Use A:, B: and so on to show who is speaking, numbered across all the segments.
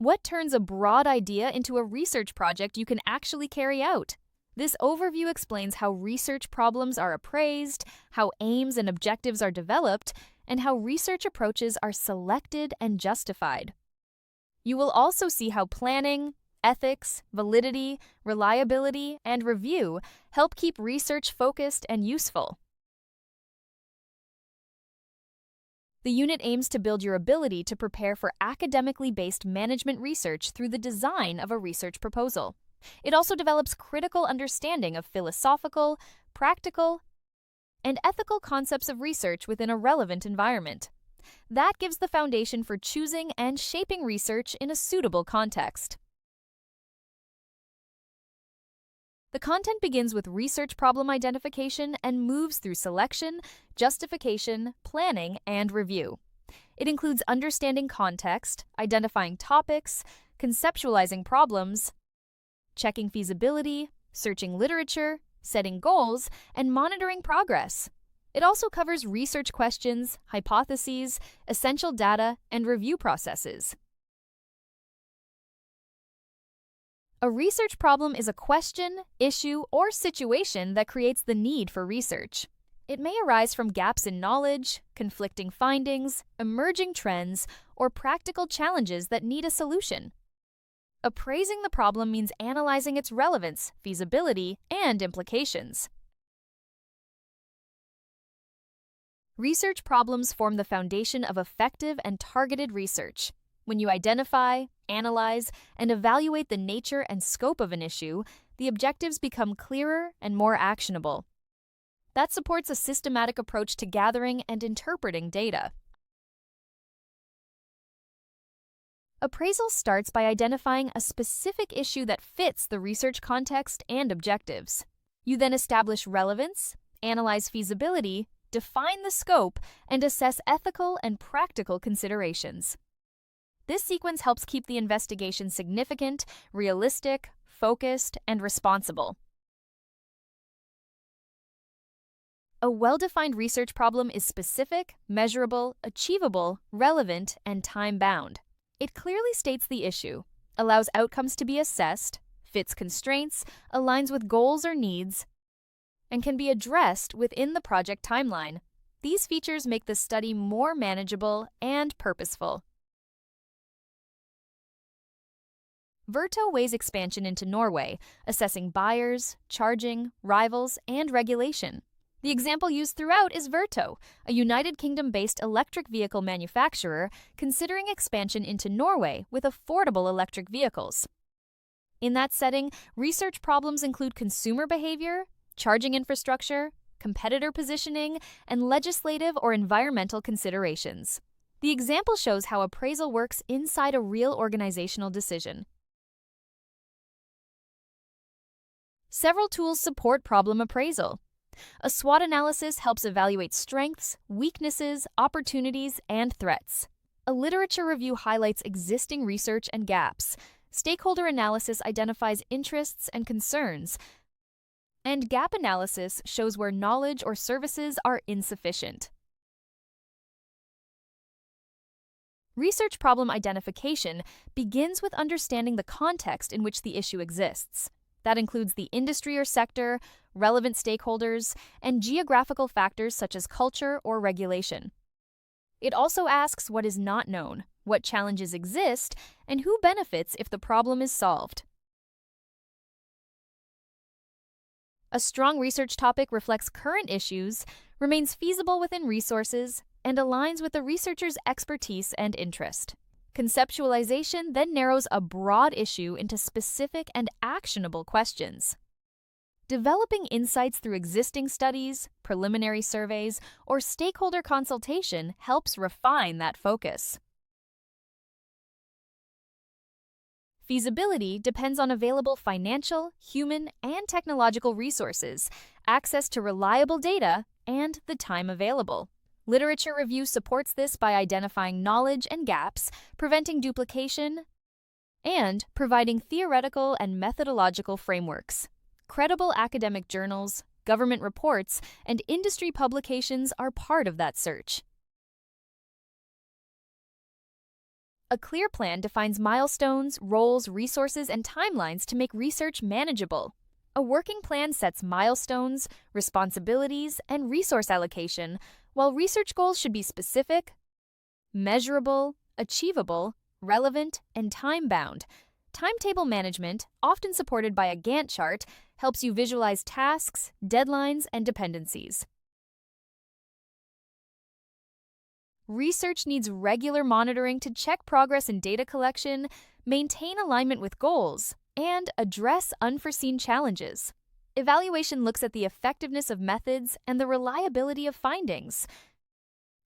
A: What turns a broad idea into a research project you can actually carry out? This overview explains how research problems are appraised, how aims and objectives are developed, and how research approaches are selected and justified. You will also see how planning, ethics, validity, reliability, and review help keep research focused and useful. The unit aims to build your ability to prepare for academically based management research through the design of a research proposal. It also develops critical understanding of philosophical, practical, and ethical concepts of research within a relevant environment. That gives the foundation for choosing and shaping research in a suitable context. The content begins with research problem identification and moves through selection, justification, planning, and review. It includes understanding context, identifying topics, conceptualizing problems, checking feasibility, searching literature, setting goals, and monitoring progress. It also covers research questions, hypotheses, essential data, and review processes. A research problem is a question, issue, or situation that creates the need for research. It may arise from gaps in knowledge, conflicting findings, emerging trends, or practical challenges that need a solution. Appraising the problem means analyzing its relevance, feasibility, and implications. Research problems form the foundation of effective and targeted research. When you identify, analyze, and evaluate the nature and scope of an issue, the objectives become clearer and more actionable. That supports a systematic approach to gathering and interpreting data. Appraisal starts by identifying a specific issue that fits the research context and objectives. You then establish relevance, analyze feasibility, define the scope, and assess ethical and practical considerations. This sequence helps keep the investigation significant, realistic, focused, and responsible. A well-defined research problem is specific, measurable, achievable, relevant, and time-bound. It clearly states the issue, allows outcomes to be assessed, fits constraints, aligns with goals or needs, and can be addressed within the project timeline. These features make the study more manageable and purposeful. Verto weighs expansion into Norway, assessing buyers, charging, rivals, and regulation. The example used throughout is Verto, a United Kingdom-based electric vehicle manufacturer considering expansion into Norway with affordable electric vehicles. In that setting, research problems include consumer behavior, charging infrastructure, competitor positioning, and legislative or environmental considerations. The example shows how appraisal works inside a real organizational decision. Several tools support problem appraisal. A SWOT analysis helps evaluate strengths, weaknesses, opportunities, and threats. A literature review highlights existing research and gaps. Stakeholder analysis identifies interests and concerns. And gap analysis shows where knowledge or services are insufficient. Research problem identification begins with understanding the context in which the issue exists. That includes the industry or sector, relevant stakeholders, and geographical factors such as culture or regulation. It also asks what is not known, what challenges exist, and who benefits if the problem is solved. A strong research topic reflects current issues, remains feasible within resources, and aligns with the researcher's expertise and interest. Conceptualization then narrows a broad issue into specific and actionable questions. Developing insights through existing studies, preliminary surveys, or stakeholder consultation helps refine that focus. Feasibility depends on available financial, human, and technological resources, access to reliable data, and the time available. Literature review supports this by identifying knowledge and gaps, preventing duplication, and providing theoretical and methodological frameworks. Credible academic journals, government reports, and industry publications are part of that search. A clear plan defines milestones, roles, resources, and timelines to make research manageable. A working plan sets milestones, responsibilities, and resource allocation, while research goals should be specific, measurable, achievable, relevant, and time-bound. Timetable management, often supported by a Gantt chart, helps you visualize tasks, deadlines, and dependencies. Research needs regular monitoring to check progress in data collection, maintain alignment with goals, and address unforeseen challenges. Evaluation looks at the effectiveness of methods and the reliability of findings.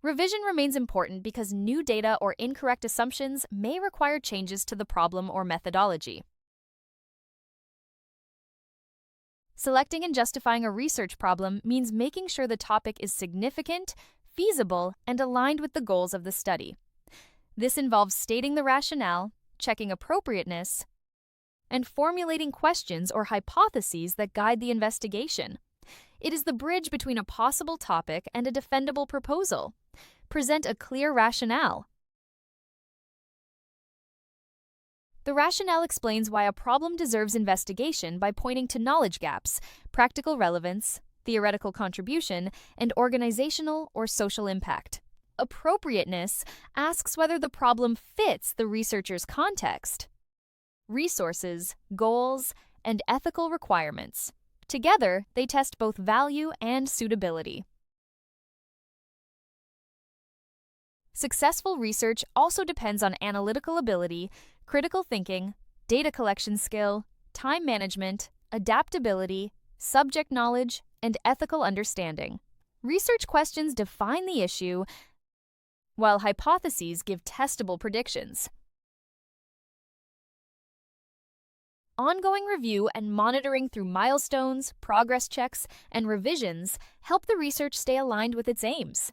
A: Revision remains important because new data or incorrect assumptions may require changes to the problem or methodology. Selecting and justifying a research problem means making sure the topic is significant, feasible, and aligned with the goals of the study. This involves stating the rationale, checking appropriateness, and formulating questions or hypotheses that guide the investigation. It is the bridge between a possible topic and a defendable proposal. Present a clear rationale. The rationale explains why a problem deserves investigation by pointing to knowledge gaps, practical relevance, theoretical contribution, and organizational or social impact. Appropriateness asks whether the problem fits the researcher's context, resources, goals, and ethical requirements. Together, they test both value and suitability. Successful research also depends on analytical ability, critical thinking, data collection skill, time management, adaptability, subject knowledge, and ethical understanding. Research questions define the issue, while hypotheses give testable predictions. Ongoing review and monitoring through milestones, progress checks, and revisions help the research stay aligned with its aims.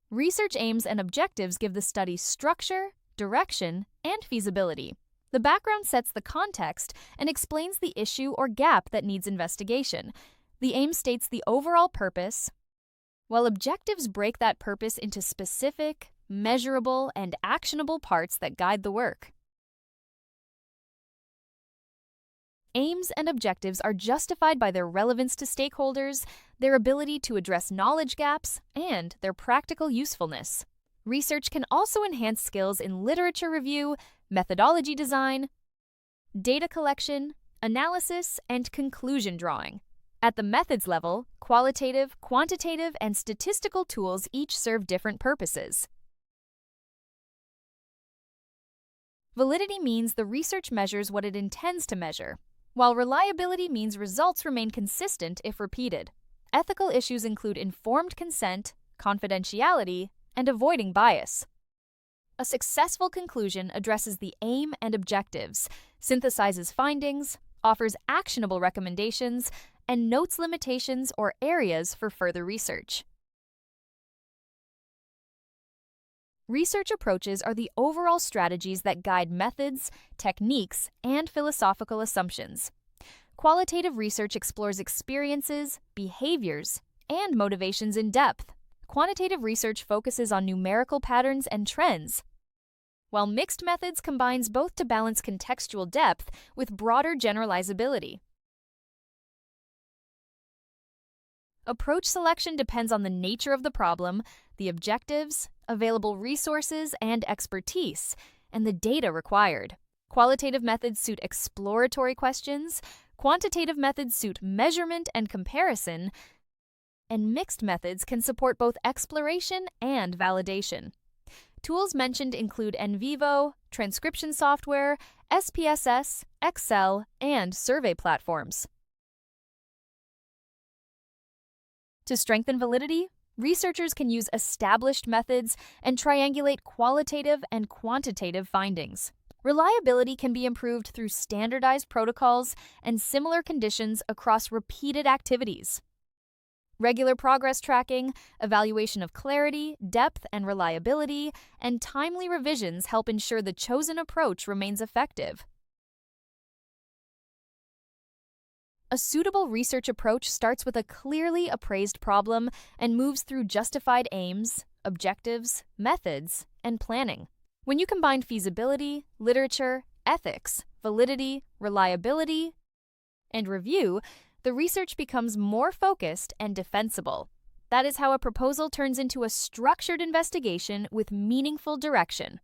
A: Research aims and objectives give the study structure, direction, and feasibility. The background sets the context and explains the issue or gap that needs investigation. The aim states the overall purpose, while objectives break that purpose into specific, measurable, and actionable parts that guide the work. Aims and objectives are justified by their relevance to stakeholders, their ability to address knowledge gaps, and their practical usefulness. Research can also enhance skills in literature review, methodology design, data collection, analysis, and conclusion drawing. At the methods level, qualitative, quantitative, and statistical tools each serve different purposes. Validity means the research measures what it intends to measure, while reliability means results remain consistent if repeated. Ethical issues include informed consent, confidentiality, and avoiding bias. A successful conclusion addresses the aim and objectives, synthesizes findings, offers actionable recommendations, and notes limitations or areas for further research. Research approaches are the overall strategies that guide methods, techniques, and philosophical assumptions. Qualitative research explores experiences, behaviors, and motivations in depth. Quantitative research focuses on numerical patterns and trends, while mixed methods combines both to balance contextual depth with broader generalizability. Approach selection depends on the nature of the problem, the objectives, available resources and expertise, and the data required. Qualitative methods suit exploratory questions, quantitative methods suit measurement and comparison, and mixed methods can support both exploration and validation. Tools mentioned include NVivo, transcription software, SPSS, Excel, and survey platforms. To strengthen validity, researchers can use established methods and triangulate qualitative and quantitative findings. Reliability can be improved through standardized protocols and similar conditions across repeated activities. Regular progress tracking, evaluation of clarity, depth, and reliability, and timely revisions help ensure the chosen approach remains effective. A suitable research approach starts with a clearly appraised problem and moves through justified aims, objectives, methods, and planning. When you combine feasibility, literature, ethics, validity, reliability, and review, the research becomes more focused and defensible. That is how a proposal turns into a structured investigation with meaningful direction.